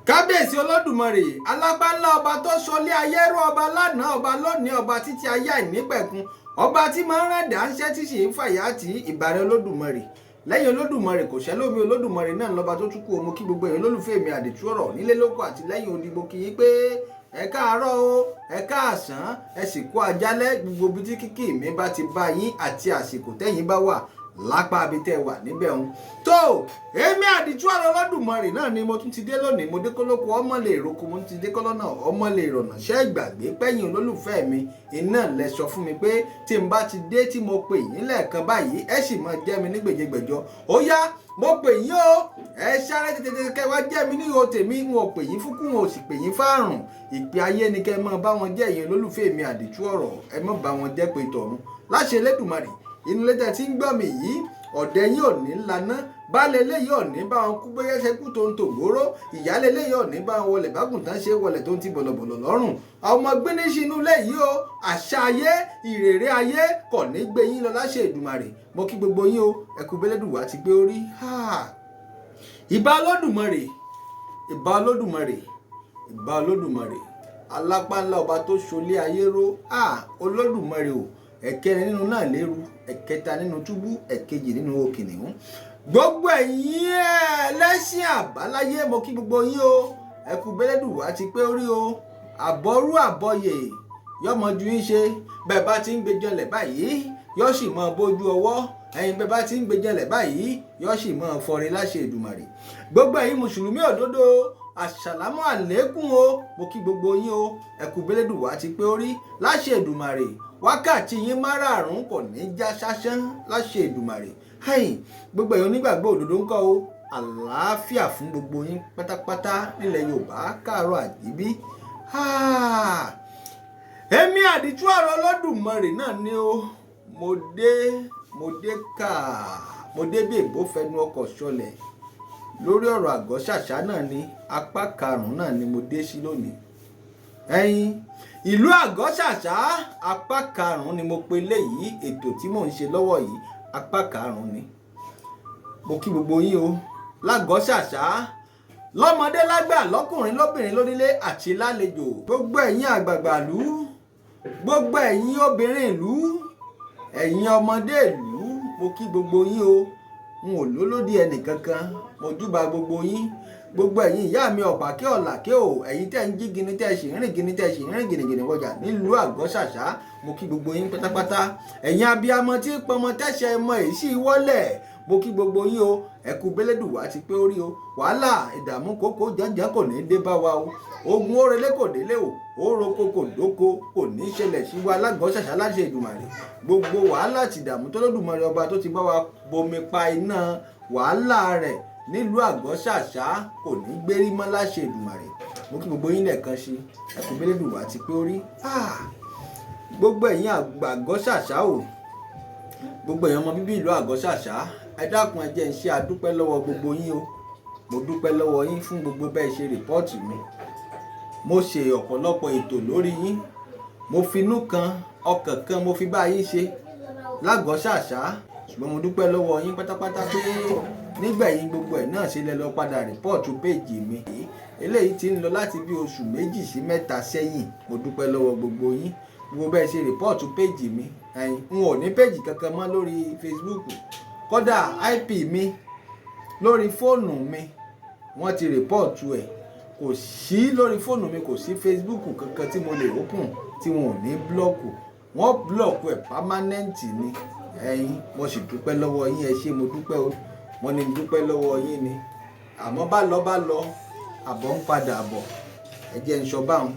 kábíyèsí olódùmarè alágbálá ọba tó sọlé ayé rú, ọba lánàá ọba lónìí ọba títí ayé àìnípẹ̀kun, ọba tí máa ń rẹ̀dá ń ṣẹ́ tí sì ń fàyà tí ìbàrẹ̀ olódùmarè. Lẹ́yìn olódùmarè kò ṣẹlómi, olódùmarè náà lọ́ba tó tún kú. Mo kí gbogbo èèyàn olólùfẹ́ mi àdìtú ọ̀rọ̀ nílé lóko àti lẹ́yìn odi. Mo kí yín pé ẹ káàárọ̀ o, ẹ káàsán, ẹ sì kú àjálẹ́ gbogbo bí tí kíkì mi bá ti bá yín àti àsìkò tẹ́yìn bá wà lápá abi tẹ́ wà níbẹ̀ ń. tó èmi àdìtú ọ̀rọ̀ olódùmarè náà ni mo tún ti dé lónìí. Mo dé kólókó ọmọ lè roko, mo ti dé kọ́lọ́nà ọmọ lè rọ̀nà. Ṣẹ́ ìgbàgbé pẹ́yìn olólùfẹ́ mi iná lẹ sọ fún mi pé tí n bá ti dé tí mo pè yín lẹ́ẹ̀kan báyìí ẹ sì máa jẹ́ mi ní gbèjégbèjọ. Ó yá mo pè yín o, ẹ sáré tètè kẹ́ wá jẹ́ mi ní ihò tèmi. N ò pè yín fúnkú, n ò sì pè yín fáàrùn. Ìpè ayé ni kẹ́ máa bá wọn jẹ́ ẹ̀yin olólùfẹ́ mi àdìtú ọ̀rọ̀, ẹ má bá wọn jẹ́ pé tọ̀run láṣẹ Elédùmarè. Inú létẹ̀ tí ń gbọ́ mi yìí ọ̀dẹ̀ yín ò ní laná, baálé eléyìí ò ní bá wọn kú gbéyẹ́sẹ́ kú tó ń tògbóró, ìyálé eléyìí ò ní bá wọn wọlé bágùn tán ṣe wọlé tó ń ti bọ̀lọ̀bọ̀lọ̀ lọ́rùn. ọmọ gbéníṣì inú ilé yìí o, àṣà ayé ìrèrè ayé kò ní gbé yín lọ láṣẹ Èdùmàrè. Mo kí gbogbo yín o, ẹkú bẹ́lẹ́dùwà ti gbé orí. ìbà Olódùmarè, ìbà Olódùmarè, ìbà Olódùmarè alápánlá ọba tó ṣolé ayé ró. Olódùmarè o, ẹ̀kẹrin nínú náà lérú, ẹ̀kẹta nínú túbú, ẹ̀kejì nínú kìnìún. gbogbo ẹ̀yin ẹlẹ́sìn àbáláyé mo kí gbogbo yín o, ẹkú bẹ́lẹ́dùwà ti pé orí o. àbọ̀rú àbọ̀yè yọmọ ju yín ṣe. bẹ́ẹ̀ bá ti ń gbẹjọlẹ̀ báyìí yọ sì mọ bójú ọwọ́, ẹ̀yin bẹ́ẹ̀ bá ti ń gbẹjọlẹ̀ báyìí yọ sì mọ fọre láṣẹ Èdùmàrè. gbogbo ẹ̀yin mùsùlùmí òdodo àṣàlámù àlékún o, mo kí gbogbo yín o, ẹkú bẹ́lẹ́dùwà ti pé orí láṣẹ Èdùmàrè. wákàtí yín márààrún kò ní já ṣáṣán láṣẹ Èdùmàrè. gbogbo èèyàn onígbàgbọ́ òdodo ń kọ́ o, àlàáfíà fún gbogbo yín pátápátá nílẹ̀ Yorùbá káàárọ̀ àjíbí. èmi àdìtú ọ̀rọ̀ Olódùmarè náà ni o. mo dé bí èbó fẹnu ọkọ̀ ṣọlẹ̀ lórí ọ̀rọ̀ Àgọ́sàsá náà ni apá karùn-ún náà ni mo dé sí lónìí. ìlú Àgọ́sàsá apá karùn-ún ni mo pe léyìí. ètò tí mò ń ṣe lọ́wọ́ yìí apá karùn-ún ni. mo kí gbogbo yín o l'Àgọ́sàsá, lọ́mọdé lágbà, lọ́kùnrin lóbìnrin, lónílé àti lálejò. gbogbo ẹ̀yin àgbààgbà ìlú, gbogbo ẹ̀yin obìnrin ìlú, ẹ̀yin ọmọdé ìlú, mo kí gbogbo yín o. n ò lólódì ẹnì kankan, mo júbà gbogbo yín. gbogbo ẹ̀yin ìyá mi ọ̀pàkẹ́ ọ̀làkẹ́ o, ẹ̀yin tẹ́ ń jí gini tẹ́ ṣì ń rìn gini tẹ́ ṣì ń rìn gìnìgìnì wọjà nílùú Àgọ́sàsá, mo kí gbogbo yín pátápátá. ẹ̀yin abiyamọ tí pọmọ tẹ́ṣẹ̀ ẹmọ èyí sì wọ́lẹ̀, mo kí gbogbo yín o, ẹkú bẹ́lẹ́dùwà ti pé orí o. wàhálà ìdààmú kókó jàǹjàǹ kò ní dé bá wa o. ogun orele kò délé o, oroko kò dóko, kò ní ṣẹlẹ̀ sí wa l'Àgọ́sàsá láṣẹ Èdùmàrè. gbogbo wàhálà àti ìdààmú tó Olódùmarè ọba tó ti bá wa bomi pa iná wàhálà rẹ̀ nílùú Àgọ́sàsá kò ní gbérí mọ́ láṣẹ Èdùmàrè. mo kí gbogbo yín lẹ́ẹ̀kan sí, ẹkú bẹ́lẹ́dùwà ti pé orí. gbogbo ẹ̀yin Àgọ́sàsá o, gbogbo èèyàn ọmọ bíbí ìlú Àgọ́sàsá, ẹ dákun ẹ jẹ́ n ṣe àdúpẹ́ lọ́wọ́ gbogbo yín o. mo dúpẹ́ lọ́wọ́ yín fún gbogbo bẹ́ẹ̀ ṣe rìpọ́ọ̀tì mi. mo ṣe ọ̀pọ̀lọpọ̀ ètò lórí yín, mo finú kan ọkàn kan mo fi bá yín ṣe l'Àgọ́sàsá. ṣùgbọ́n mo dúpẹ́ lọ́wọ́ yín pátápátá pé nígbẹ̀yìn gbogbo ẹ̀ náà ṣe lẹ lọ padà rìpọ́ọ̀tù péèjì mi. eléyìí ti ń lọ láti bí oṣù 2 sí 3 sẹ́yìn. mo dúpẹ́ lọ́wọ́ gbogbo yín, gbogbo bẹ́ẹ̀ ṣe rìpọ́ọ̀tù péèjì mi. n ò ní péèjì kankan mọ́ lórí Facebook, kódà IP mi lórí fóònù mi wọ́n ti rìpọ́ọ̀tù ẹ̀. kò sí lórí fóònù mi, kò sí Facebook kankan tí mo lè open tí wọn ò ní blọ́ọ̀kù. wọ́n blọ́ọ̀kù ẹ̀ pámánẹ́ǹtì ni. mo sì dúpẹ́ lọ́wọ́ yín, ẹ ṣé mo dúpẹ́ o. wọ́n ní dúpẹ́ lọ́wọ́ yín ni, àmọ́ bá lọ àbọ̀ ń padà bọ̀. ẹ jẹ́ ń sọ báwọn.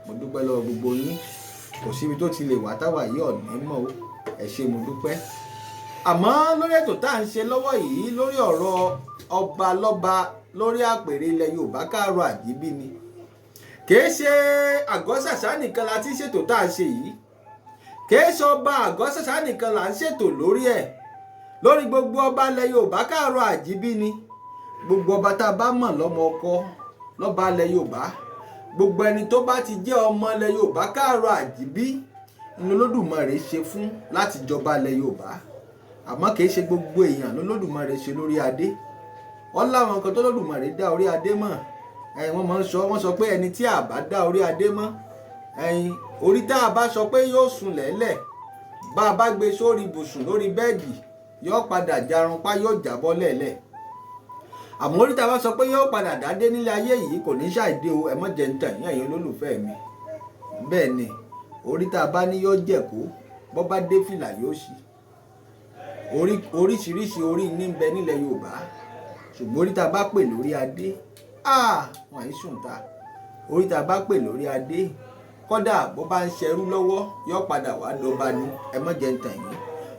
mo dúpẹ́ lọ́wọ́ gbogbo yín, kò síbi tó ti lè wá táwa yìí ọ̀nà mọ́ o. ẹ ṣé mo dúpẹ́. àmọ́ lórí ètò tá à ń ṣe lọ́wọ́ yìí lórí ọ̀rọ̀ ọba lọ́ba lórí àpèrè ilẹ̀ Yorùbá káàárọ̀ àjíbí ni. kìí ṣe Àgọ́sàsá nìkan la ti ṣètò tá à ń ṣe yìí, kìí ṣe ọba Àgọ́sàsá nìkan là ń ṣètò lórí ẹ̀. lórí gbogbo ọba ilẹ̀ Yorùbá káàárọ̀ àjíbí ni. gbogbo ọba tá a bá mọ̀ lọ́mọ ọkọ lọ́ba ilẹ̀ Yorùbá, gbogbo ẹni tó bá ti jẹ́ ọmọ ilẹ̀ Yorùbá káàárọ̀ àjíbí ni Olódùmarè ṣe fún láti jọba ilẹ̀ Yorùbá. àmọ́ kìí ṣe gbogbo èèyàn l'Olódùmarè ṣe lórí adé. láwọn kan tó Olódùmarè dá orí adé mọ̀. wọ́n sọ pé ẹni tí a bá dá orí adé mọ́ orí tá a bá sọ pé yóò sùn lẹ́lẹ̀ bá a bá gbé sórí ibùsùn lórí bẹ́ẹ̀dì yóò padà jarunpá yóò jábọ́ lẹ́lẹ̀ àmọ́ orí tá a bá sọ pé yóò padà dádé nílé ayé yìí kò ní ṣàìdé o ẹ mọ́ jẹ́ ń tàn yín ẹ̀yin olólùfẹ́ mi bẹ́ẹ̀ ni orí tá a bá ní yóò jẹ̀kó bọ́ bá dé fìlà yóò ṣí oríṣiríṣi orí ní ń bẹ nílẹ̀ Yorùbá ṣùgbọ́n orí tá a bá pè lórí adé wọ́n yìí sùn ta orí tá a bá pè lórí adé kódà bó bá ń ṣerú lọ́wọ́ yóò padà wá dọba ní ẹ mọ́ jẹ́ ń tàn yín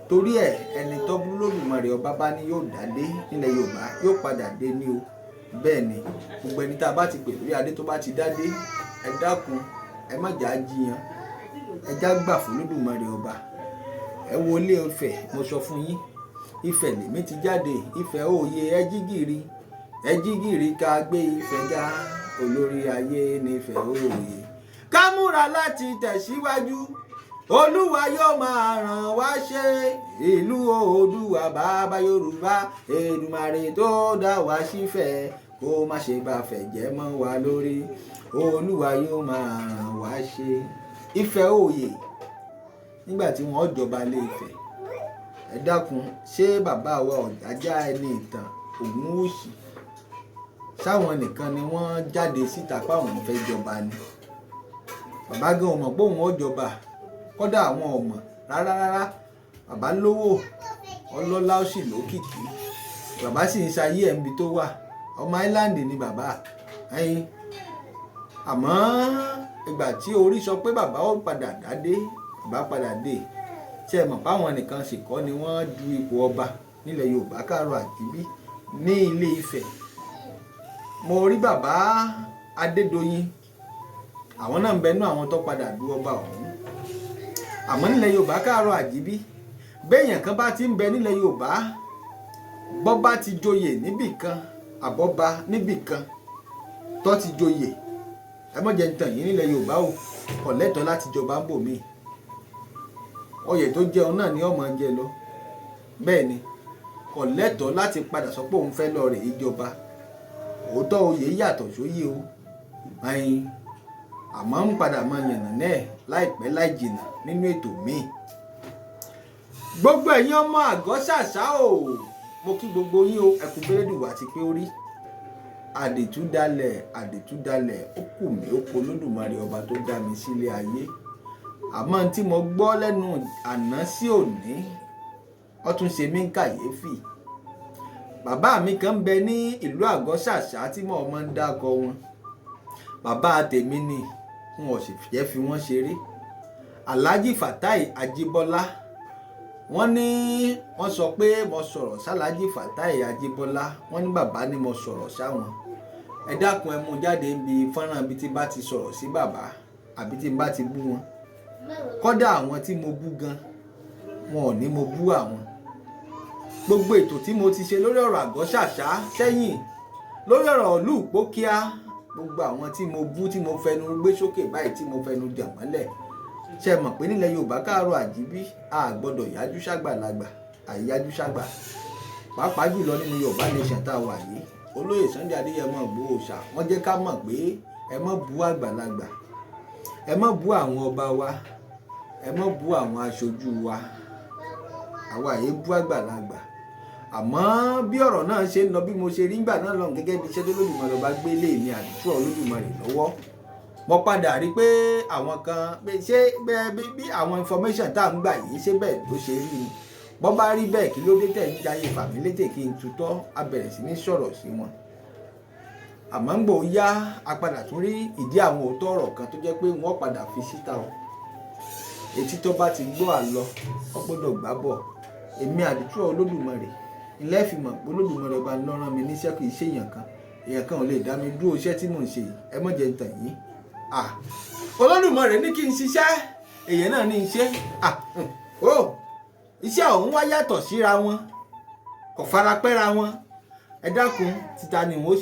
torí ẹni tó bú lódùmarè ọba bá ní yóò dádé nílẹ̀ Yorùbá yóò padà dé ní o bẹ́ẹ̀ ni gbogbo ẹni tá a bá ti pè lórí adé tó bá ti dádé ẹ dákun ẹ má jà á jiyàn ẹ já gbà fún lódùmarè ọba ẹ wo ilé Ifẹ̀ mo sọ fún yín Ifẹ̀ lèmi ti jáde Ifẹ̀ òye ẹ jí gìrì ká gbé Ifẹ̀ ga olórí ayé nífẹ̀ òye ká múra láti tẹ̀síwájú Olúwa yóò máa ràn wá ṣe ìlú Oòduà bàbá Yorùbá Èdùmàrè tó dá wa sífẹ̀ kó má ṣe bá fẹ̀ jẹ́ mọ́ wa lórí Olúwa yóò máa ràn wá ṣe Ifẹ̀ òye nígbà tí wọ́n jọba lé Ifẹ̀ ẹ dákun ṣé bàbá wa Ọ̀jájá ẹni ìtàn Ògúnwùsì sáwọn nìkan ni wọ́n jáde síta páwọn fẹ́ jọba ni bàbá gan ò mọ̀ pé òun ó jọba kódà àwọn ọmọ rárá bàbá lówó ọlọ́lá ó sì lókìkí bàbá sì ń ṣayé ẹ̀mí tó wà ọmọ island ni bàbá àmọ́ ìgbà tí orí sọ pé bàbá ó padà dádé bàbá padà dé tí ẹ mọ̀ páwọn nìkan sì kọ́ ni wọ́n du ipò ọba nílẹ̀ Yorùbá Káàárọ̀ Àjíbí ní Ilé Ifẹ̀ mo rí bàbá Adédoyin àwọn náà ń bẹnu àwọn tó padà du ọba ọ̀hún àmọ́ nílẹ̀ Yorùbá Káàárọ̀ Àjíbí béèyàn kan bá ti ń bẹ nílẹ̀ Yorùbá bọ́ bá ti joyè níbìkan àbọ́ba níbìkan tó ti joyè ẹ mọ̀ jẹ́ ń tàn yín nílẹ̀ Yorùbá o kò lẹ́tọ̀ọ́ láti jọba ń bò mí oyè tó jẹun náà ni ọmọ jẹ lọ bẹ́ẹ̀ ni kò lẹ́tọ̀ọ́ láti padà sọ pé òun fẹ́ lọ rè ìjọba òótọ́ oyè yàtọ̀ sóyè o àmọ́ ń padà mọ yànnà náà láìpẹ́ láì jìnnà nínú ètò míì gbogbo ẹ̀yin ọmọ Agosasa o mo kí gbogbo yín o ẹkùn bẹ́rẹ́dùwà àti pé ó rí àdètúdalẹ̀ ó kù mí ó po Olódùmarè ọba tó dá mi sílé ayé àmọ́ tí mo gbọ́ lẹ́nu àná sí òní ó tún ṣe mí ń kàyéfì bàbá mi kan bẹ ní ìlú Agosasa tí mo máa ń dákọ wọn bàbá tèmi ni wọn ò sì fẹ́ fi wọ́n ṣeré Alhaji Fatai Ajibola wọ́n ní wọ́n sọ pé mo sọ̀rọ̀ sálàjì Fatai Ajibola wọ́n ní bàbá ni mo sọ̀rọ̀ sáwọn ẹ dákun ẹ mú jáde níbi fọ́nrán bí tí bá ti sọ̀rọ̀ sí bàbá àbí tí bá ti bú wọn kódà àwọn tí mo bú gan wọn ò ní mo bú àwọn gbogbo ètò tí mo ti ṣe lórí ọ̀rọ̀ Agosasa sẹ́yìn lórí ọ̀rọ̀ ìlú Ìpókíà gbogbo àwọn tí mo bú tí mo fẹnu gbé sókè báyìí tí mo fẹnu jà mọ́lẹ̀ ṣe mọ̀ pé nílẹ̀ Yorùbá Káàárọ̀ Àjíbí a gbọ́dọ̀ yájú ṣàgbàlagbà àyájú ṣàgbà pàápàá jùlọ nínú Yorùbá nation tá a wà yìí olóyè Sunday Adéyẹmọ Ìgbòho Òòṣà wọ́n jẹ́ ká mọ̀ pé ẹ má bú àgbàlagbà ẹ má bú àwọn ọba wa ẹ má bú àwọn aṣojú wa àwa yìí bú àgbàlagbà àmọ́ bí ọ̀rọ̀ náà ṣe ń lọ bí mo ṣe rí nígbà náà lọ gẹ́gẹ́ bí iṣẹ́ tó Olódùmarè bá gbé lé mi àdúrà Olódùmarè lọ́wọ́ mo padà rí pé àwọn kan pé ṣé bí àwọn information tá à ń gbà yìí ṣé bẹ́ẹ̀ ló ṣe rí ni bọ́ bá rí bẹ́ẹ̀ kí ló dé tẹ̀ ń jayé fàmílétè kí n tutọ́ a bẹ̀rẹ̀ sí ní sọ̀rọ̀ sí wọn àmọ́ ń gbò yá a padà tún rí ìdí àwọn òótọ́ ọ̀rọ̀ kan tó jẹ́ pé wọ́n padà fi síta o etí tó bá ti gbọ́ àlọ ó gbọ́dọ̀ gbá bọ̀ èmi àdúrà Olódùmarè ilé ìfìmọ̀ pé Olódùmarè bá ń lọ́rán mi níṣẹ́ kì í ṣe èèyàn kan ò lè dá mi dúró iṣẹ́ tí mò ń ṣe yìí ẹ mọ̀ jẹ́ ń tàn yín Olódùmarè ní kí n ṣiṣẹ́ èèyàn náà ní í ṣe iṣẹ́ ọ̀hún wá yàtọ̀ síra wọn kò fara pẹ́ra wọn ẹ dákun títa ni wọ́n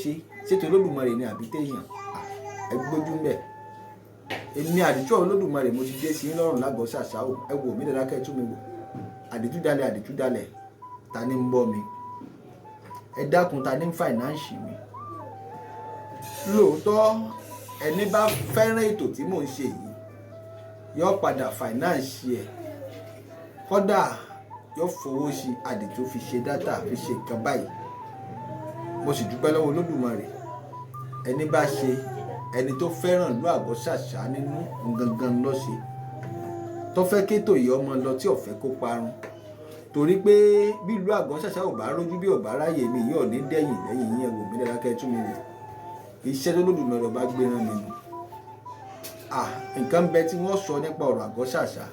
ṣètò Olódùmarè ní àbí téèyàn ẹ gbójú mbẹ̀ èmi àdìtúwọ̀ Olódùmarè mo ti dé sí lọ́rùn l'Agosasa o ẹ wò mí dáadáa kẹ́ ẹ tún mi wò àdìtúdalẹ̀ ta ni ń bọ́ mi ẹ dákun ta ni ń fàìnáǹsì mi lóòótọ́ ẹni bá fẹ́ràn ètò tí mò ń ṣe yìí yóò padà finance ẹ̀, kódà yóò fowó sí àdìtú fi ṣe dátà fi ṣe nǹkan báyìí. Mo sì dúpẹ́ lọ́wọ́ Olódùmarè, ẹni bá ṣe, ẹni tó fẹ́ràn ìlú Agosasa nínú gangan ló ṣe, tó fẹ́ kétò yìí ọmọ lọ tí ò fẹ́ kó parun. Torí pé bí ìlú Agosasa ò bá rójú bí ò bá ráyè mi yóò ní dẹ́yìn lẹ́yìn yín, ẹ̀wò mi dára kẹ́ tún mi wò. Iṣẹ́ tó Olódùmarè bá gbé rán mi nù. Nǹkan bẹ tí wọ́n sọ nípa ọ̀rọ̀ Agosasa,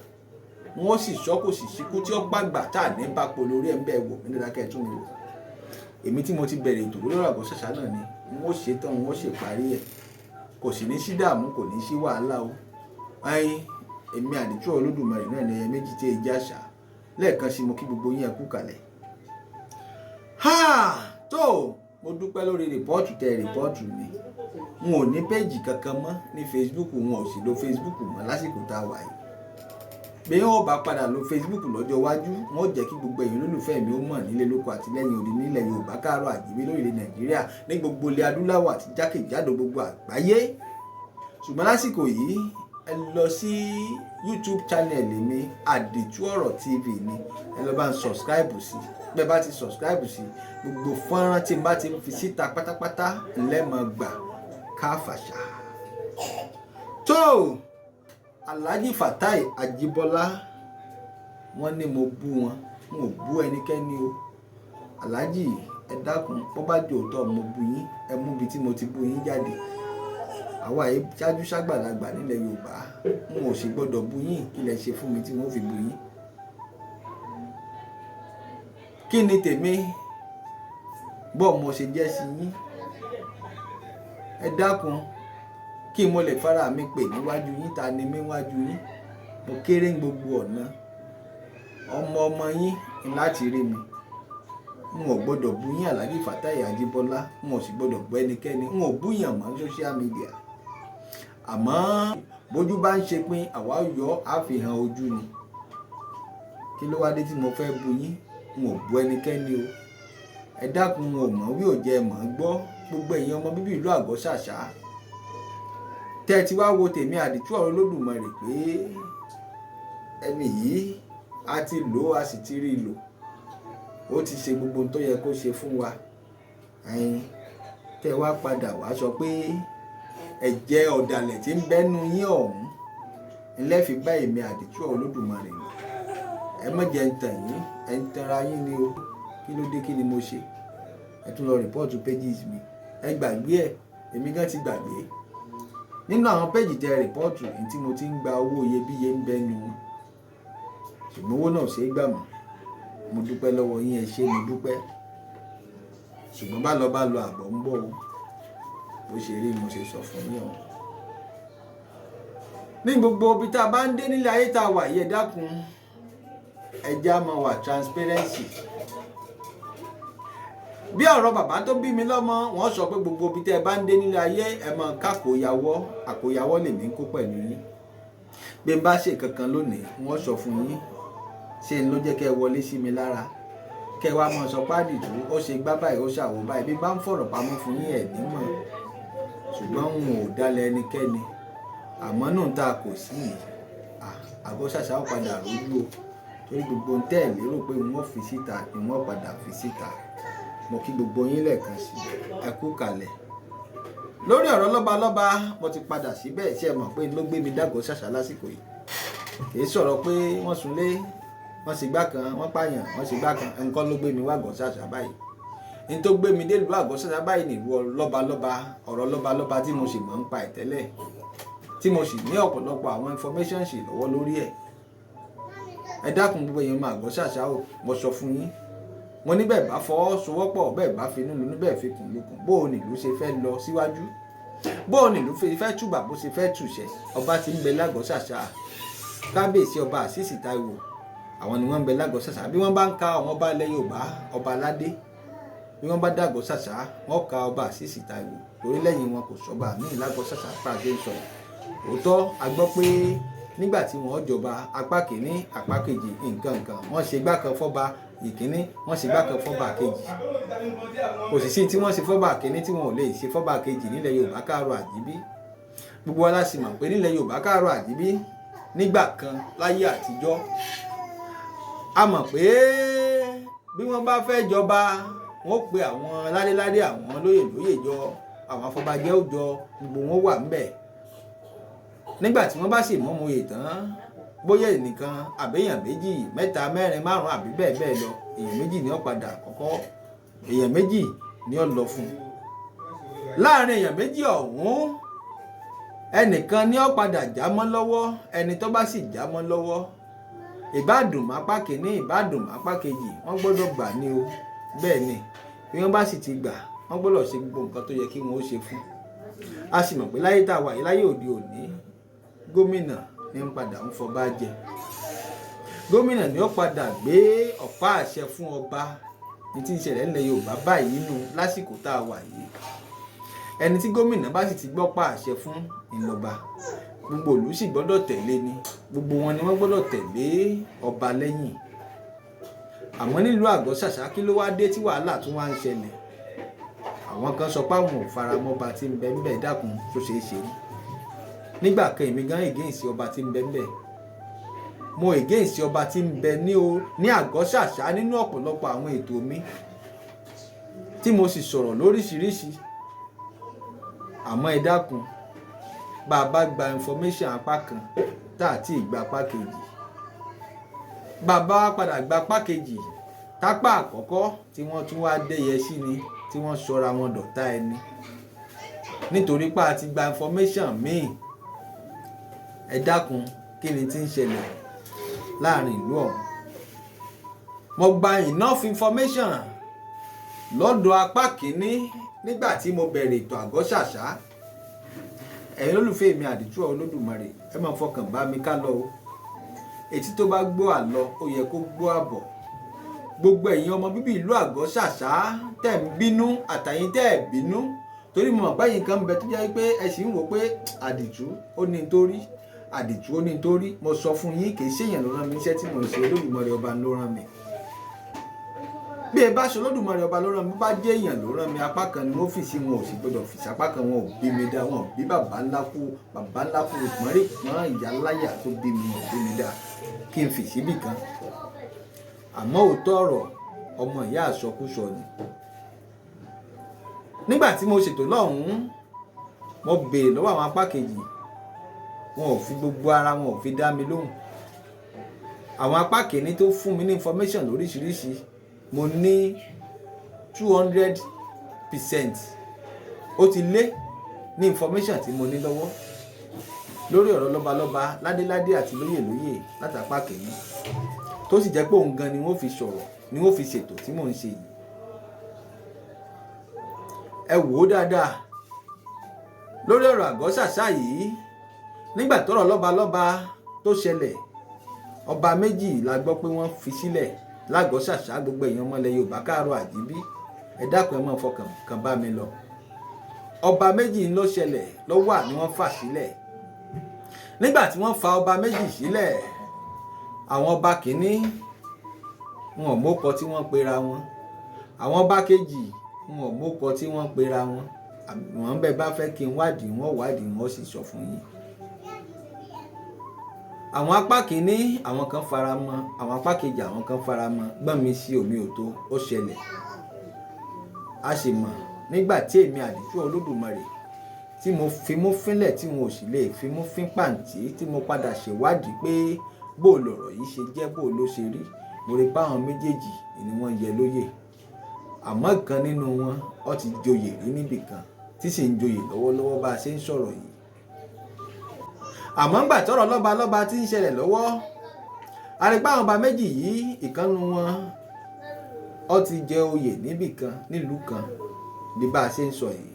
wọ́n sì sọ kò sì síkú tí ó gbàgbà tá à ní bá polo orí ẹ̀ ń bẹ̀ wò mí dára kẹ́ tún mi wò. Èmi tí mo ti bẹ̀rẹ̀ ètò lórí ọ̀rọ̀ Agosasa náà ni wọ́n ṣe tán wọ́n ṣe parí ẹ̀, kò sì ní sí dààmú, kò ní sí wàhálà o. Èmi àdìtú Olódùmarè náà ni ẹyẹ méjì tí èjì àṣà. Lẹ́ẹ̀kan sí mo kí gbogbo yín ẹ kú kalẹ̀. Tó mo dúpẹ́ lórí rìpọ́ọ̀tù tẹ rìpọ́ọ̀tù mi. N ò ní péjì kankan mọ́ ní Facebook, wọn ò sì lo Facebook mọ́ lásìkò tá a wà yìí. Bí wọn bá padà lo Facebook lọ́jọ́ iwájú, wọn ò jẹ́ kí gbogbo ẹ̀yin olólùfẹ́ mi ó mọ̀ nílé lóko àti lẹ́yìn odi nílẹ̀ Yorùbá káàárọ̀ àjíbí lórílẹ̀ Nàìjíríà ní gbogbo ilẹ̀ adúláwọ̀ àti jákèjádò gbogbo àgbáyé. Ṣùgbọ́n lásìkò yìí ẹ lọ sí YouTube channel mi Àdìtú Ọ̀rọ̀ TV ni ẹ lọ bá ń subscribe sí. Bẹ́ẹ̀ bá ti subscribe sí, gbogbo fọ́nrán tí n bá ti fi síta pátápátá lẹ́mọ̀ gbà káfàṣà. Tó Alhaji Fatai Ajibola wọ́n ní mo bú wọn, n ò bú ẹnikẹ́ni o. Alhaji ẹ dákun, bó bá jẹ́ òótọ́ mo bú yín, ẹ mú ibi tí mo ti bú yín jáde. Àwa yìí ṣáájú ṣàgbàlagbà nílẹ̀ Yorùbá, n ò sì gbọ́dọ̀ bú yín, kí lẹ ṣe fún mi tí wọ́n fi bú yín. Kí ni tèmi bọ́ mo ṣe jẹ́ sí yín? Ẹ dákun, kí mo lè fara mi pè níwájú yín, ta ni mí wájú yín? Mo kéré ní gbogbo ọ̀nà, ọmọ yín láti rí mi. N ò gbọ́dọ̀ bú yín Alhaji Fatai Ajibola, n ò sì gbọ́dọ̀ bú ẹnikẹ́ni, n ò bú yàn mọ́ social media. Àmọ́ bójú bá ń ṣe pín àwa yọ àfihàn ojú ni. Kí ló wá dé tí mo fẹ́ bú yín? N ò bú ẹnikẹ́ni o. Ẹ dákun, n ò mọ̀ wí ò jẹ́ mọ̀ gbọ́ gbogbo ẹ̀yin ọmọ bíbí ìlú Agosasa. Tẹ́ ti wá wo tèmi Àdìtú Ọ̀rọ̀ Olódùmarè pé ẹni yìí a ti lò a sì ti rí lò. Ó ti ṣe gbogbo ohun tó yẹ kó ṣe fún wa. Tẹ́ wá padà wá sọ pé ẹ̀jẹ̀ ọ̀dàlẹ̀ tí ń bẹ́nu yín ọ̀hún ńlẹ́ fi bá èmi Àdìtú Ọ̀rọ̀ Olódùmarè lò. Ẹ má jẹ́ ń tàn yín, ẹ ń tanra yín ni o. Kí ló dé, kí ni mo ṣe? Ẹ tún lọ rìpọ́ọ̀tù pages mi, ẹ gbàgbé ẹ̀, èmi gan ti gbàgbé. Nínú àwọn péjì tẹ rìpọ́ọ̀tù ní tí mo ti ń gba owó iyebíye ń bẹ́nu wọn, ṣùgbọ́n owó náà ṣe é gbà mọ́. Mo dúpẹ́ lọ́wọ́ yín, ẹ ṣé mo dúpẹ́. Ṣùgbọ́n bá lọ àbọ̀ ń bọ̀ o. Bó ṣe rí mo ṣe sọ fún yín o. Ní gbogbo ibi tá a bá ń dé nílé ayé tá a wà yìí, ẹ dákun, ẹ já máa wà transparency. Bí ọ̀rọ̀ bàbá tó bí mi lọ́mọ, wọ́n sọ pé gbogbo ibi tẹ́ ẹ bá ń dé nílé ayé ẹ máa kákòyàwọ́, àkòyàwọ́ lèmi ń kó pẹ̀lú yín. Bí n bá ṣe kankan lónìí, wọ́n sọ fún yín, ṣé n ló jẹ́ kẹ́ ẹ wọlé sí mi lára? Kẹ́ ẹ wá máa sọ pádìtú, ó ṣe gbá báyìí, ó ṣàwò báyìí. Bí n bá ń fọ̀rọ̀ pamọ́ fún yín ẹ̀ nímọ̀. Ṣùgbọ́n n ò dalẹ̀ ẹnikẹ́ni. Àmọ́ náà tá a kò sí yìí, Agosasa ó padà rójú o. Torí gbogbo ń tẹ́ ẹ̀ lérò pé wọ́n fi síta ni wọ́n padà fi síta. Mo kí gbogbo yín lẹ́ẹ̀kan sí, ẹ kú kalẹ̀. Lórí ọ̀rọ̀ lọ́balọ́ba mo ti padà síbẹ̀, ṣé ẹ mọ̀ pé ló gbé mi dá Agosasa lásìkò yìí. Kì í sọ̀rọ̀ pé wọ́n súnlé, wọ́n sì gbá kan, wọ́n pààyàn, wọ́n sì gbá kan, nǹkan ló gbé mi wá Agosasa báyìí. Ní tó gbé mi dé ìlú Agosasa báyìí ní ìlú lọ́balọ́ba, ọ̀rọ̀ lọ́balọ́ba tí mo sì mọ̀ ń pa ìtẹ́lẹ̀, tí mo sì ní ọ̀pọ̀lọpọ̀ àwọn information sì lọ́wọ́ lórí ẹ̀. Ẹ dákun gbogbo èèyàn máa Agosasa o, mo sọ fún yín. Mo ní bẹ́ẹ̀ bá fọwọ́sowọ́pọ̀, bẹ́ẹ̀ bá finú lónú, bẹ́ẹ̀ fi kùn lókun, bó o nílùú ṣe fẹ́ lọ síwájú, bó o nílùú fẹ́ túbà, bó ṣe fẹ́ túṣẹ́. Ọba tí ń bẹ l'Agosasa, kábíyèsí ọba Àṣìṣì Táíwò, àwọn ni wọ́n ń bẹ l'Agosasa. Bí wọ́n bá ń ka àwọn ọba ilẹ̀ Yorùbá, ọba aládé, bí wọ́n bá dá Agosasa, wọ́n ka ọba Àṣìṣì Táíwò. Torí lẹ́yìn wọn kò sọ́ba míì l'Agosasa pàṣẹ ń sọ. Òótọ́ a gbọ́ pé nígbà tí wọ́n jọba apá kìíní apá kejì nǹkan nǹkan wọ́n ṣe gbá kan fọ́ba ìkíní wọ́n ṣe gbá kan fọ́ba kejì kò sì sí tí wọ́n ṣe fọ́ba kìíní tí wọ́n ò lè ṣe fọ́ba kejì nílẹ̀ Yorùbá káàárọ̀ àjíbí gbogbo wa la sì mọ̀ pé nílẹ̀ Yorùbá káàárọ̀ àjíbí nígbà kan láyé àtijọ́ a mọ̀ pé bí wọ́n bá fẹ́ jọba wọ́n pe àwọn ládéládé àwọn lóyè jọ àwọn afọbajẹ ó jọ gbogbo wọn wà ńbẹ̀ nígbà tí wọ́n bá sì mọ́mọ́ oyè tán bóyá ẹnìkan àbẹ́yàn méjì mẹ́ta mẹ́rin márùn àbí bẹ́ẹ̀ bẹ́ẹ̀ lọ èèyàn méjì ni ó padà kọ́kọ́ èèyàn méjì ni ó lọ fún láàrin èèyàn méjì ọ̀hún ẹnìkan ni ó padà já mọ́ lọ́wọ́ ẹni tó bá sì já mọ́ lọ́wọ́ ìbádùn mápá kìíní ìbádùn mápá kejì wọ́n gbọ́dọ̀ gbà ní o bẹ́ẹ̀ ni bí wọ́n bá sì ti gbà wọ́n gbọ́dọ̀ ṣe gbogbo nǹkan tó yẹ kí wọ́n ó ṣe fún a sì mọ̀ pé láyé tá a wà yìí láyé òde òní gómìnà ní ń padà ń fọba jẹ gómìnà ni ó padà gbé ọ̀pá àṣẹ fún ọba ní tí ń ṣẹlẹ̀ nílẹ̀ Yorùbá báyìí nù lásìkò tá a wà yìí ẹni tí gómìnà bá sì ti gbọ́ pa àṣẹ fún ìlọba gbogbo ìlú sì gbọ́dọ̀ tẹ̀lé ni gbogbo wọn ni wọ́n gbọ́dọ̀ tẹ̀lé ọba lẹ́yìn àmọ́ nílùú Àgọ́sàsá kí ló wá dé tí wàhálà tún wá ń ṣẹlẹ̀ àwọn kan sọ pé àwọn ò faramọ́ ọba tí ń bẹ ń bẹ dákun tó ṣeé ṣe nígbà kan èmi gan ègéǹsì ọba tí ń bẹ ń bẹ mo ègéǹsì ọba tí ń bẹ ní Àgọ́sàsá nínú ọ̀pọ̀lọpọ̀ àwọn ètò mi tí mo sì sọ̀rọ̀ lóríṣiríṣi àmọ́ ẹ dákun bá a bá gba information apá kan tá àti ìgbà apá kejì bàbá padà gba apá kejì tápá àkọ́kọ́ tí wọ́n tún wá dẹ́yẹ sí ni tí wọ́n sọra wọn dọ̀tá ẹni nítorí pé a ti gba information míì ẹ dákun kí ni tí ń ṣẹlẹ̀ láàrin ìlú ọ̀hún mo gba enough information lọ́dọ̀ apá kìíní nígbà tí mo bẹ̀rẹ̀ ètò Àgọ́sàsá ẹ̀yin olólùfẹ́ mi àdìtú Olódùmarè ẹ máa fọkàn bá mi ká lọ o etí tó bá gbọ́ àlọ ó yẹ kó gbọ́ àbọ̀ gbogbo ẹ̀yin ọmọ bíbí ìlú Àgọ́sàsá tẹ̀ ń bínú àtàyìn tẹ̀ ẹ̀ bínú torí mo mọ̀ báyìí nǹkan bẹ tó jẹ́ pé ẹ sì ń wò pé àdìtú ó ní nítorí àdìtú ó ní nítorí mo sọ fún yín kì í ṣèyàn ló rán mi iṣẹ́ tí mo ń ṣe Olódùmarè ọba ló rán mi bí ẹ bá ṣe Olódùmarè ọba ló rán mi bá jẹ́ èèyàn ló rán mi apá kan ni wọ́n fi sí wọn ò sì gbọdọ̀ fi sapá kan wọn ò bí mi dá wọn ò bí bàbá ńlá kú ìpọ́nrẹ́ ìpọ́n ìyá láyà tó bí mi ò bí mi dá kí n fi síbì kan àmọ́ òótọ́ ọ̀rọ̀ ọmọ ìyá àsọkúsọ ni nígbà tí mo ṣètò lọ́hùn-ún mo béèrè lọ́wọ́ àwọn apá kejì wọn ò fi gbogbo ara wọn ò fi dá mi lóhùn àwọn apá kìíní tó fún mi ní information lóríṣiríṣi mo ní 200% ó ti lé ní information tí mo ní lọ́wọ́ lórí ọ̀rọ̀ lọ́balọ́ba ládéládé àti lóyè látàpá kìíní tó sì jẹ́ pé òun gan ni wọ́n fi sọ̀rọ̀ ni wọ́n fi ṣètò tí mò ń ṣe yìí ẹ wò ó dáadáa lórí ọ̀rọ̀ Àgọ́sàsá yìí nígbà tọ́rọ̀ lọ́balọ́ba tó ṣẹlẹ̀ ọba méjì la gbọ́ pé wọ́n fi sílẹ̀ l'Àgọ́sàsá gbogbo èèyàn ọmọ ilẹ̀ Yorùbá káàárọ̀ àjíbí ẹ dákun ẹ máa fọkàn kan bá mi lọ ọba méjì ló ṣẹlẹ̀ ló wà ní wọ́n fà sílẹ̀ nígbà tí wọ́n fa ọba méjì sílẹ̀ àwọn ọba kìíní wọn ò mọ́kọ tí wọ́n pera wọn àwọn ọba kejì wọn ò mọ́kọ tí wọ́n pera wọn àwọn bẹ́ẹ̀ bá fẹ́ kí n wádìí wọ́n sì sọ fún yín àwọn apá kìíní àwọn kan fara mọ́ àwọn apá kejì àwọn kan fara mọ́ gbọ́n mi sí omi òtó ó ṣẹlẹ̀ a sì mọ̀ nígbà tí èmi àdìtú Olódùmarè tí mo fimú fínlẹ̀ tí wọn ò sì lè fimú fín pàǹtí tí mo padà ṣèwádìí pé bó lọ̀rọ̀ yìí ṣe jẹ́ bó ló ṣe rí mo rí báwọn méjèèjì ni wọ́n yẹ lóyè àmọ́ ìkan nínú wọn ó ti joyè rí níbìkan tí sì ń joyè lọ́wọ́lọ́wọ́ bá a ṣe ń sọ̀rọ̀ yìí àmọ́ ńgbà tọ́rọ̀ lọ́balọ́ba tí ń ṣẹlẹ̀ lọ́wọ́ àrígbá àwọn ọba méjì yìí ìkànnù wọn ó ti jẹ oyè níbìkan nílùú kan bí bá a ṣe ń sọ yìí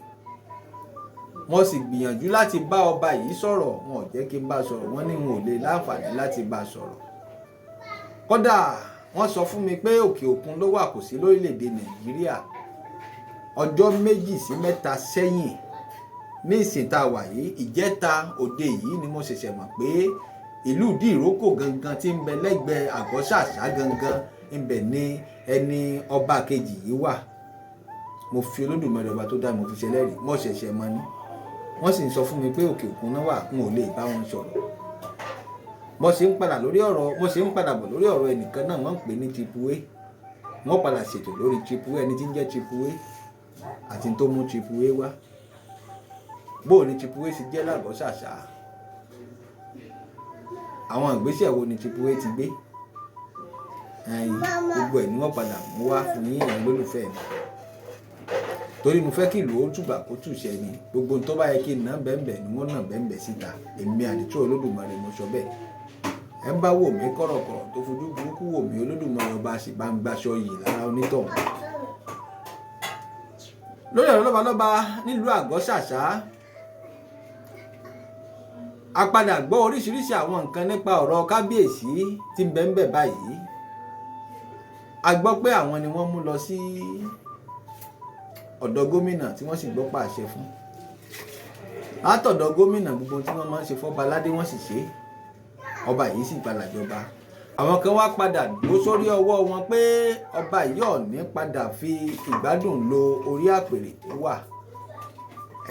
wọ́n sì gbìyànjú láti bá ọba yìí sọ̀rọ̀ wọn ò jẹ́ kí n bá sọ̀rọ̀ wọ́n ní wọn ò lè láǹfààní láti bá sọ̀rọ̀ kódà wọ́n sọ fún mi pé òkè òkun ló wà kò sí lórílẹ̀‐èdè Nàìjíríà ọjọ́ 2 sí 3 sẹ́yìn ní ìsìn tá a wà yìí ìjẹta òde yìí ni mo ṣẹ̀ṣẹ̀ mọ̀ pé ìlú ìdí ìrókò gangan tí ń bẹ lẹ́gbẹ̀ẹ́ Agosasa gangan ibẹ̀ ni ẹni ọba kejì yìí wà. Mo fi Olódùmarè ọba tó dá mo fi ṣẹlẹ́rìí, mo ṣẹ̀ṣẹ̀ mọ̀ ni. Wọ́n sì ń sọ fún mi pé òkè òkun náà wà, n ò lè bá wọn sọ̀rọ̀. Mo ṣe ń padà bọ̀ lórí ọ̀rọ̀ ẹnìkan náà wọ́n ń pè ní Triple A. Wọ́n padà ṣètò lórí Triple A, ẹni tí ń jẹ́ Triple A àti tó mú Triple A wá. Bóò ni Triple A sì jẹ́ l'Agosasa. Àwọn ìgbésẹ̀ wo ni Triple A ti gbé? Gbogbo ẹ̀ ni wọ́n padà mú wá fún yín ẹ̀yin olólùfẹ́ mi. Torí mo fẹ́ kí ìlú ó túbà kó túṣẹ ni. Gbogbo tó bá yẹ kí n ná bẹ́ẹ̀ ni wọ́n ná bẹ́ẹ̀ síta. Èmi àdìtú Olódùmarè mo sọ bẹ́ẹ̀. Ẹ ń bá wò mí kọ̀rọ̀kọ̀rọ̀ tó fojú burúkú wò mí, Olódùmarè ọba sì bá ń gbaṣọ yìí lára onítọ̀hún. Lórí ọ̀rọ̀ lọ́balọ́ba nílùú Agosasa, a padà gbọ́ oríṣiríṣi àwọn nǹkan nípa ọ̀rọ̀ kábíyèsí tí ń bẹ báyìí. A gbọ́ pé àwọn ni wọ́n mú lọ sí ọ̀dọ̀ gómìnà tí wọ́n sì gbọ́ pàṣẹ fún. Látọ̀dọ̀ gómìnà gbogbo tí wọ́n máa ń ṣe fọ́ba aládé wọ́n sì ṣe. Ọba yìí sì padà jọba. Àwọn kan wá padà gbó sórí ọwọ́ wọn pé ọba yìí ò ní padà fi ìgbádùn lo orí àpèrè tó wà.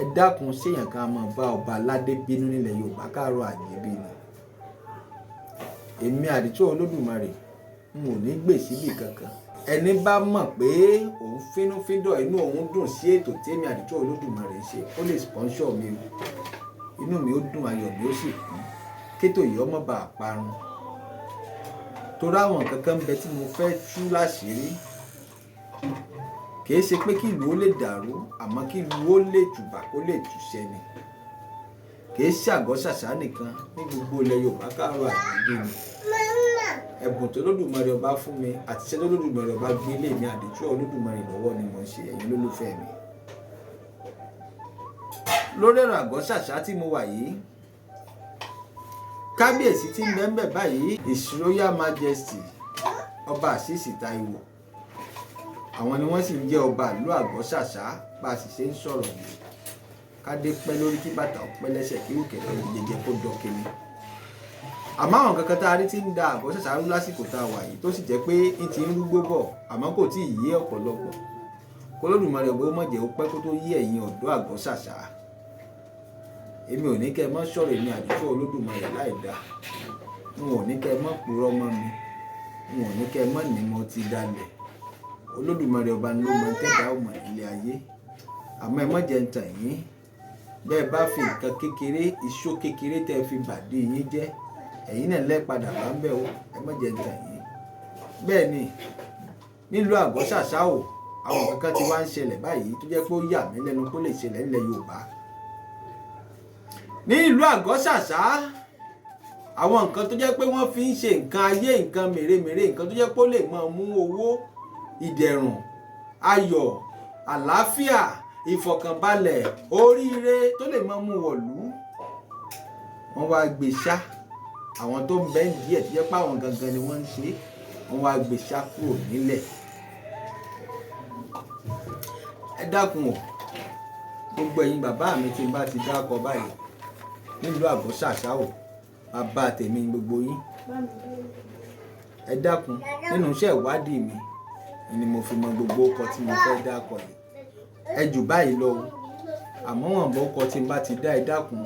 Ẹ dákun, séèyàn kan máa bá ọba aládé bínú nílẹ̀ Yorùbá káàárọ̀ àjíbí ni. Èmi àdìtú Olódùmarè n ò ní gbè síbì kankan. Ẹni bá mọ̀ pé òun fínúfíndọ̀ inú òun dùn sí ètò tí èmi àdìtú Olódùmarè ṣe, ó lè sponsor mi o. Inú mi ó dùn, ayọ̀ mi ó sì kún. Kétò yìí ọmọ bá parun. Torí àwọn kankan ń bẹ tí mo fẹ́ tú láṣìírí. Kìí ṣe pé kí ìlú ó lè dàrú, àmọ́ kí ìlú ó lè tùbà kó lè túṣẹ ni. Kìí ṣe Agosasa nìkan, ní gbogbo ilẹ̀ Yorùbá káàárọ̀ àjíbí ni. Ẹ̀bùn tó Olódùmarè ọba fún mi àti iṣẹ́ tó Olódùmarè ọba gbé lé mi àdìtú Olódùmarè lọ́wọ́ ni mo ń ṣe, ẹ̀yin olólùfẹ́ mi. Lórí ọ̀rọ̀ Agosasa tí mo wà yìí, kábíyèsí tí ń bẹ báyìí, His Royal Majesty ọba Àṣìṣì Táíwò. Àwọn ni wọ́n sì ń jẹ́ ọba ìlú Agosasa bá a sì ṣe ń sọ̀rọ̀ yìí. Kádé pẹ́ lórí kí bàtà ọpẹ́ lẹ́sẹ̀ kí òkè lórí jẹjẹ kó dọ̀kẹ́ni. Àmọ́ àwọn kankan tá a rí tí ń da Agosasa rú lásìkò tá a wà yìí tó sì jẹ́ pé ń ti ń rúgbó bọ̀ àmọ́ kò tí ì yé ọ̀pọ̀lọpọ̀. Olódùmarè ọba ó má jẹ́ ó pẹ́ kó tó yé ẹ̀yin ọ̀dọ́ Agosasa. Èmi ò ní kẹ́ ẹ mọ́ sọ̀rọ̀ èmi àdìtú Olódùmarè láì dá. N ò ní kẹ́ ẹ mọ́ purọ́ mọ́ mi. N ò ní kẹ́ ẹ mọ́ ní mo ti dalẹ̀. Olódùmarè ọba ló mọ tẹ́dá ọmọ ilé ayé. Àmọ́ ẹ má jẹ́ ń tàn yín. Bẹ́ẹ̀ bá fi nǹkan kékeré, iṣó kékeré tẹ́ fi bàdí yín jẹ́, ẹ̀yin náà lẹ́padà bá ń bẹ̀ o. Ẹ má jẹ́ ń tàn yín. Bẹ́ẹ̀ ni nílùú Agosasa o, àwọn kankan ti wá ń ṣẹlẹ̀ báyìí tó jẹ́ pé ó yà mí lẹ́nu kó lè ṣẹlẹ̀ nílẹ̀ Yorùbá. Ní ìlú Agosasa, àwọn nǹkan tó jẹ́ pé wọ́n fi ń ṣe nǹkan ayé, nǹkan mèremère, nǹkan tó jẹ́ pé ó lè máa mú owó, ìdẹ̀rùn, ayọ̀, àlàáfíà, ìfọ̀kànbalẹ̀, oríire tó lè máa mú wọ̀lú. Wọ́n wá gbé ṣá. Àwọn tó ń bẹ díẹ̀ tó jẹ́ pé àwọn gangan ni wọ́n ń ṣe, wọ́n wá gbé ṣá kúrò nílẹ̀. Ẹ dákun o, gbogbo ẹ̀yin bàbá mi tí n bá ti dákọ báyìí nílùú Agosasa o, bàbá tèmi gbogbo yín. Ẹ dákun, nínú iṣẹ́ ìwádìí mi ni mo fi mọ gbogbo ọkọ̀ tí mo fẹ́ dákọ yìí. Ẹ jù báyìí lọ o, àmọ́ wọn bọ́ ọkọ̀ tí n bá ti dá, ẹ dákun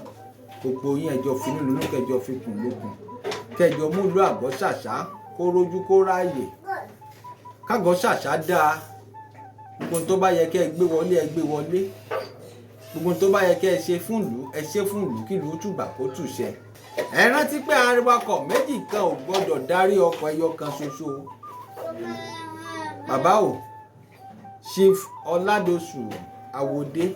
gbogbo yín ẹjọ́ fi nílùú ló kẹjọ fi kùn lókun. Kẹjọ mú ìlú Agosasa kó rójú kó ráàyè. Kágosasa dáa. Gbogbo tó bá yẹ kẹ́ ẹ gbé wọlé, ẹ gbé wọlé. Gbogbo tó bá yẹ kẹ́ ẹ ṣe fún ìlú, ẹ ṣe fún ìlú kí ìlú túbà kó túṣẹ. Ẹ rántí pé awakọ̀ méjì kan ò gbọdọ̀ darí ọkọ̀ ẹyọ kan ṣoṣo. Bàbá o, Chief Ọládọ̀sù Àwòdé,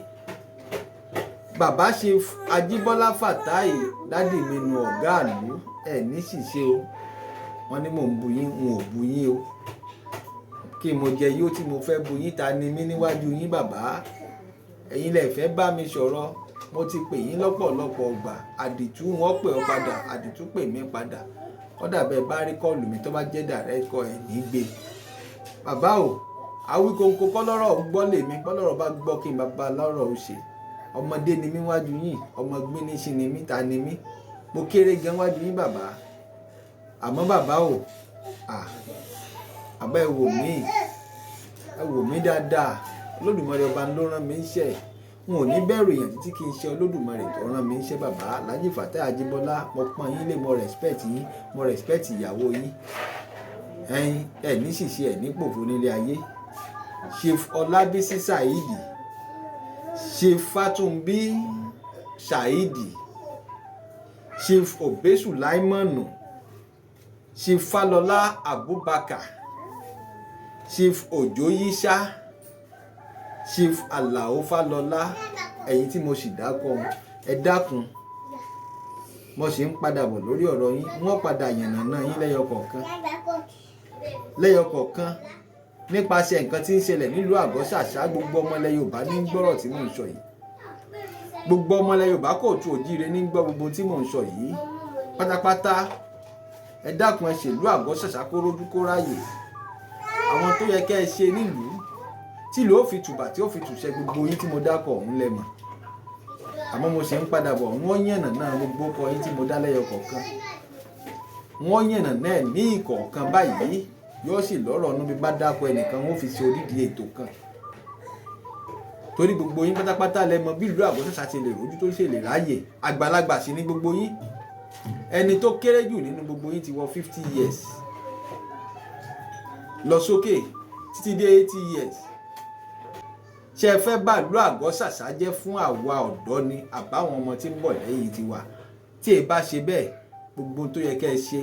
bàbá Chief Ajíbọ́lá Fàtáì, dádì mi nu ọ̀gá ìlú, ẹ̀ ní ṣìṣe o. Wọ́n ní mò ń bu yín, n ò bu yín o. Kí mo jẹ yóò tí mo fẹ́ bu yín, ta ni mí níwájú yín bàbá? Ẹ̀yin lẹ fẹ́ bá mi sọ̀rọ̀. Mo ti pè yín lọ́pọ̀lọpọ̀ ọgbà. Àdìtú wọn pè ọ padà, àdìtú pè mí padà. Kódà bẹ́ẹ̀ bá rí kọ́ọ̀lù mi tó bá jẹ́ direct call ẹ̀ ní gbé. Bàbá o, Awíkonko kọ́lọ́rọ̀ gbọ́ lèmi, kọ́lọ́rọ̀ bá gbọ́ kí n bàbá lọ́rọ̀ ó ṣe. Ọmọdé ni mí wájú yín, ọmọ gbínísí ni mí, ta ni mí? mo kéré gan wájú yín bàbá, àmọ́ bàbá o àbá ẹ wò mí dáadáa. Olódùmarè ọba ló rán mi iṣẹ́, n ò ní bẹ̀rù èèyàn títí kí n ṣe Olódùmarè tó rán mi iṣẹ́ bàbá. Alhaji Fatai Ajibola, mo pọ́n yín lé, mo respect yín, mo respect ìyàwó yín. Ẹ ní ṣìṣe, ẹ ní pòfo nílé ayé. Chief Ọlábísí Saidi, Chief Fatumbi Saidi, Chief Obesu Laimonu, Chief Falola Abubakar, Chief Ojoyisa, Chief Alao Falola. Ẹ̀yin tí mo sì dákọ, ẹ dákun, mo sì ń padà bọ̀ lórí ọ̀rọ̀ yín. Wọ́n padà yànnàná yín lẹ́yọ kọ̀ọ̀kan nípasẹ̀ nǹkan tí ń ṣẹlẹ̀ nílùú Agosasa. Gbogbo ọmọ ilẹ̀ Yorùbá ní gbọ́rọ̀ tí mò ń sọ yìí. Gbogbo ọmọ ilẹ̀ Yorùbá kò tún òjíire ní gbọ́ gbogbo tí mò ń sọ yìí pátápátá. Ẹ dákun, ẹ ṣèlú Agosasa kó rójú kó ráyè. Àwọn tó yẹ kẹ́ ẹ ṣe nílùú tí ìlú ó fi tùbà tí ó fi tùṣẹ́, gbogbo yín tí mo dákọ̀ ọ̀hún lẹ́mọ̀. Àmọ́ mo ṣe ń padà bọ̀, wọ́n yànnà náà gbogbo ọkọ̀ yín tí mo dá lẹ́yọ kọ̀ọ̀kan. Wọ́n yànnà náà ní ìkọ̀ọ̀kan báyìí. Yóò sì lọ́rọ̀ ọ̀nà bí bá dákọ̀ ẹnìkan, wọ́n fi ṣe orídìí ètò kan. Torí gbogbo yín pátápátá lẹ mọ̀ bí ìlú Agosasa ṣe lè rojú tó ṣe lè ráyè. Àgbàlagbà sí ní gbogbo yín. Ẹni tó kéré jù nínú gbogbo yín ti wọ 50 years lọ sókè títí dé 80 years. Ṣé ẹ fẹ́ bá ìlú Agosasa jẹ́ fún àwa ọ̀dọ́ ni àbáwọn ọmọ tí ń bọ̀ lẹ́yìn tiwa? Tí ẹ bá ṣe bẹ́ẹ̀, gbogbo tó yẹ kẹ́ ẹ ṣe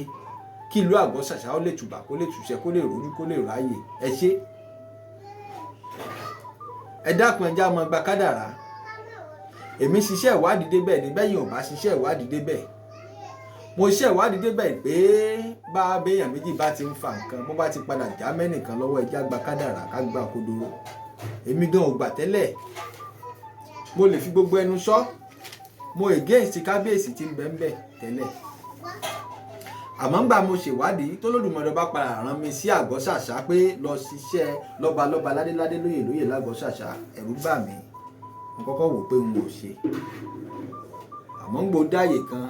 kí ìlú Agosasa ó lè tùbà, kó lè tùṣẹ́, kó lè rojú, kó lè ráyè, ẹ ṣe. Ẹ dákun, ẹjá mọ gba kádàrá. Èmi ṣiṣẹ́ ìwádìí débẹ̀ ní, bẹ́yìn ò bá ṣiṣẹ́ ìwádìí débẹ̀. Mo ṣiṣẹ́ ìwádìí débẹ̀ pé bá béèyàn méjì bá ti ń fa nǹkan, bó bá ti padà já mẹ́nìkan lọ́wọ́, ẹjá gba kádàrá, ká gba kodoro. Èmi gan ò gbà tẹ́lẹ̀. Mo lè fi gbogbo ẹnu sọ, mo against kábíyèsí tí ń bẹ tẹ́lẹ̀. Àmọ́ ńgbà mo ṣèwádìí tó Olódùmarè bá padà rán mi sí Agosasa pé lọ ṣiṣẹ́ lọ́balọ́ba ládéládé lóyè l'Agosasa, ẹ̀rù bà mí. Mo kọ́kọ́ wò pé n ò ṣe. Àmọ́ ń gbó dáyè kan,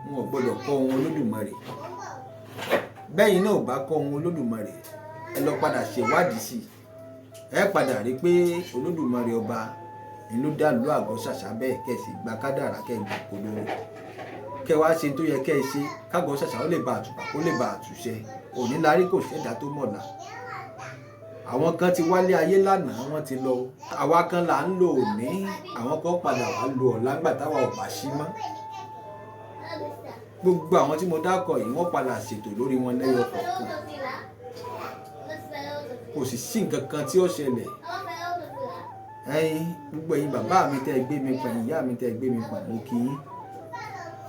n ò gbọ́dọ̀ kọ́ ohun Olódùmarè. Bẹ́yìn náà ò bá kọ́ ohun Olódùmarè, ẹ lọ padà ṣèwádìí sí i. Ẹ padà rí pé Olódùmarè ọba ni ló dá ìlú Agosasa bẹ́ẹ̀, kẹ́ sì gba kádàrá, kẹ́ gbà kodoro. Kẹ́ wá ṣe tó yẹ kẹ́ ṣe, k'Agosasa ó lè bá àtùpà, kó lè bá àtùṣẹ. Òní lárí kò ṣẹ̀dá tó mọ̀lá. Àwọn kan ti wálé ayé lánàá, wọ́n ti lọ. Àwa kan là ń lo òní, àwọn kan padà wá lo ọ̀la ńgbà táwa ò bá sí mọ́. Gbogbo àwọn tí mo dákọ̀ yìí, wọ́n padà ṣètò lórí wọn lẹ́yọ kọ̀ọ̀kan. Kò sì sí nǹkan kan tí ó ṣẹlẹ̀. Gbogbo ẹ̀yin bàbá mi tẹ́ gbé mi pọ̀, ìyá mi tẹ́ gbé mi pọ̀, mo kí yín.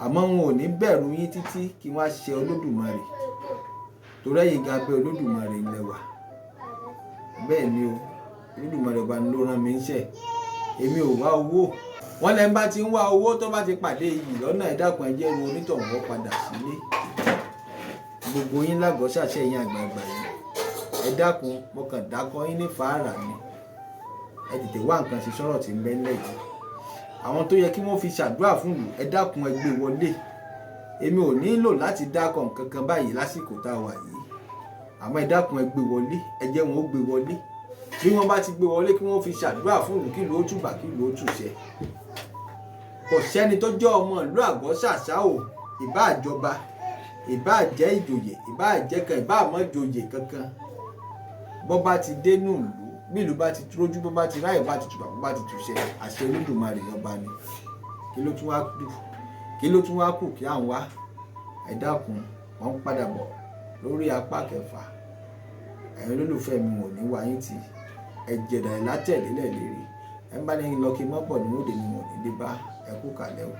Àmọ́ wọn ò ní bẹ̀rù yín títí kí wọ́n á ṣe Olódùmarè. Torí ẹ̀yin gan pé Olódùmarè ń lẹ́wà. Bẹ́ẹ̀ ni o, Olódùmarè ọba ló rán mi iṣẹ́. Èmi ò wá owó. Wọ́n lẹ́ ń bá ti ń wá owó tó bá ti pàdé iyì lọ́nà, ẹ dákun, ẹ jẹ́ ru onítọ̀hún padà sílé. Gbogbo yín l'Agosasa, ẹ̀yin àgbààgbà yìí, ẹ dákun, mo kàn dákọ yín ní fàárà ni. Ẹ tètè wá nǹkan ṣe sọ̀rọ̀ tí ń bẹ ńlẹ̀ yìí. Àwọn tó yẹ kí wọ́n fi ṣàdúrà fún ìlú, ẹ dákun, ẹ gbé wọlé. Èmi ò nílò láti dákọ̀ nǹkan kan báyìí lásìkò tá a wà yìí. Àmọ́ ẹ dákun, ẹ gbé wọlé, ẹ jẹ́ wọn ó gbé wọlé. Bí wọ́n bá ti gbé wọlé, kí wọ́n fi ṣàdúrà fún ìlú, kí ìlú ó tùbà, kí ìlú ó tùṣẹ́. Kò sẹ́ni tó jẹ́ ọmọ ìlú Agosasa o, ìbá àjọba, ìbá jẹ́ ìjòyè, ìbá jẹ́ kan, ìbá àmọ́ ìjòyè kankan. Bọ́ bá ti dénú ìlú, bí ìlú bá ti rójú, bó bá ti ráyè, bá ti tùbà, bó bá ti tùṣẹ́, àṣẹ Olódùmarè ọba ni. Kí ló tún wá kù kí à ń wá? Ẹ dákun, wọ́n ń padà bọ̀ lórí apá kẹfà. Ẹ̀yin olólùfẹ́ mi ò ní wá yín tì. Ẹ jẹ̀dà ẹ̀ látẹ̀lélẹ̀ lérí. Ẹ bá ní lọ kí mọ́pọ̀ ní òde ni mo ní dé bá. Ẹ kú kàlẹ́ o.